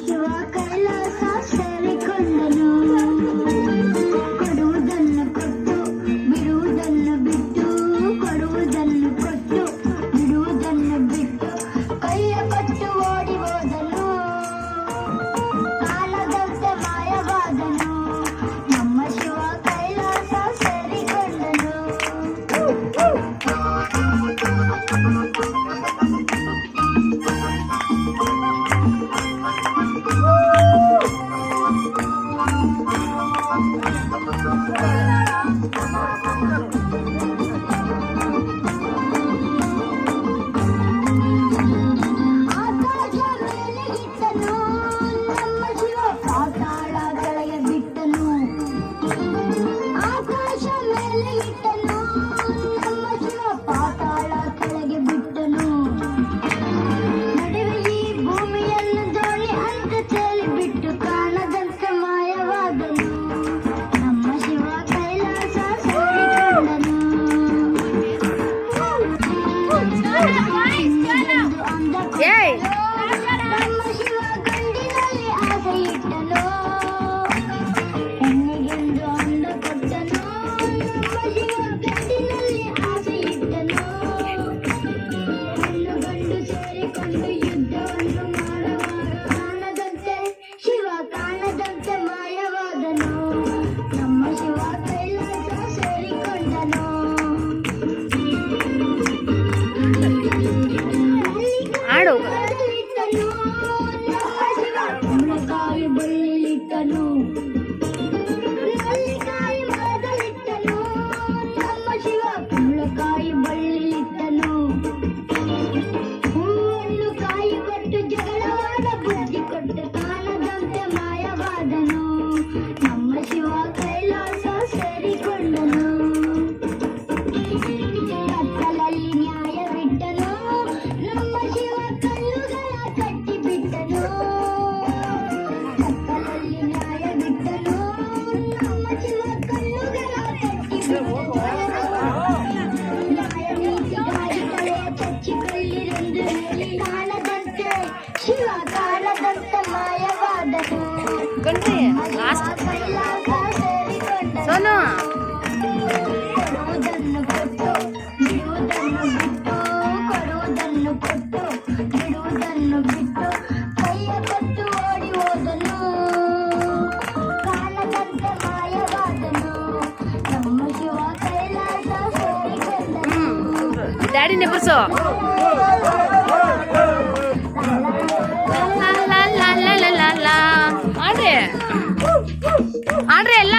ಶಿವ ಕೈಲಾಸ ಸೇರಿಕೊಂಡನು. ಕೊಡುವುದನ್ನು ಕೊಟ್ಟು ಬಿಡುವುದನ್ನು ಬಿಟ್ಟು, ಕೊಡುವುದನ್ನು ಕೊಟ್ಟು ಬಿಡುವುದನ್ನು ಬಿಟ್ಟು, ಕೈಯ ಕೊಟ್ಟು ಓಡಿ ಹೋದನು. ಕಾಣದಂತೆ ಮಾಯವಾದನು. ನಮ್ಮ ಶಿವ ಕೈಲಾಸ ಸೇರಿಕೊಂಡನು. ಆಕಾಶ ಮೇಲೆ ಇಟ್ಟನು. ನಮ್ಮ ಶಿವ ಪಾತಾಳ ಕೆಳಗೆ ಬಿಟ್ಟನು. ಆಕಾಶ ಮೇಲೆ ಇಟ್ಟನು. ನಮ್ಮ ಶಿವ ಪಾತಾಳ ಕೆಳಗೆ ಬಿಟ್ಟನು. ನಡುವೆ ಈ ಭೂಮಿಯನ್ನು ದೋಣಿ ಅಂತ ತೇಲಿ ಬಿಟ್ಟು, ಕಾಣದಂತೆ ಮಾಯವಾದನು. ನಮ್ಮ ಶಿವ ಕೈಲಾಸ ಸೇರಿಕೊಂಡನು. ನಮ್ಮ ಶಿವ ಗಂಡಿನಲ್ಲಿ ಆಸೆ ಇಟ್ಟನು. ಹೆಣ್ಣಿಗೆಂದು ಅಂದ ಕೊಟ್ಟನು. ನಮ್ಮ ಶಿವ ಗಂಡಿನಲ್ಲಿ ಆಸೆ ಇಟ್ಟನು. ಹೆಣ್ಣು ಗಂಡು ಸೇರಿಕೊಂಡು ಯುದ್ಧವನ್ನು ಮಾಡುವಾಗ, ಕಾಣದಂತೆ ಶಿವ ಕಾಣದಂತೆ ಮಾಯವಾದನು. ನಮ್ಮ ಶಿವ ಕೈಲಾಸ ಸೇರಿಕೊಂಡನು. ಆಡು ಇಟ್ಟನು. ನಮ್ಮ ಶಿವ ಕುಂಬಳಕಾಯಿ ಬಳ್ಳಿಲಿಟ್ಟನು. ನಲ್ಲಿಕಾಯಿ ಮರದಲ್ಲಿಟ್ಟನು. ನಮ್ಮ ಶಿವ ಕುಂಬಳಕಾಯಿ ಬಳ್ಳಿಲಿಟ್ಟನು. ಹೂವನ್ನು ಕಾಯಿ ಕೊಟ್ಟು ಜಗಳವಾದ ಬುದ್ಧಿ ಕೊಟ್ಟು, ಕಾಣದಂತೆ ಮಾಯವಾದನು. ನಮ್ಮ ಶಿವ ಕೈಲಾಸ ಸೇರಿಕೊಂಡನು. ಕತ್ತಲಲ್ಲಿ ನ್ಯಾಯ ಬಿಟ್ಟನು. ನಮ್ಮ ಶಿವ ಕಲ್ಲುಗಳ ಕಟ್ಟಿಬಿಟ್ಟನು. ಕತ್ತಲಲ್ಲಿ ನ್ಯಾಯ ಬಿಟ್ಟನು. ನಮ್ಮ ಶಿವ ಕಲ್ಲುಗಳ ಕಟ್ಟಿಬಿಟ್ಟನು. ನ್ಯಾಯ ನೀತಿ ಗಾಳಿ ತಲೆಯ ಚಚ್ಚಿಕೊಳ್ಳಿರೆಂದು ಹೇಳಿ, ಕಾಣದಂತೆ ಶಿವ ಕಾಣದಂತೆ ಮಾಯವಾದನು. ಗಂಟ್ರಿ ಲಾಸ್ಟ್ ಕೈಲಾಸ ಸೇರಿಕೊಂಡನು. ಸೋನು ಕೊಡುವುದನ್ನು ಕೊಟ್ಟು ಬಿಡುವುದನ್ನು ಬಿಟ್ಟು, ಕೊಡುವುದನ್ನು ಕೊಟ್ಟು ಬಿಡುವುದನ್ನು ಬಿಟ್ಟು, ಕೈಯ ಕೊಟ್ಟು ಓಡಿ ಹೋದನು. ಕಾಣದಂತೆ ಮಾಯವಾದನು. ನಮ್ಮ ಶಿವ ಕೈಲಾಸ ಸೇರಿಕೊಂಡನು. ಡ್ಯಾಡಿ ನೆಬರ್ಸು ಆಡ್ರಿ ಆಡ್ರಿ ಎಲ್ಲ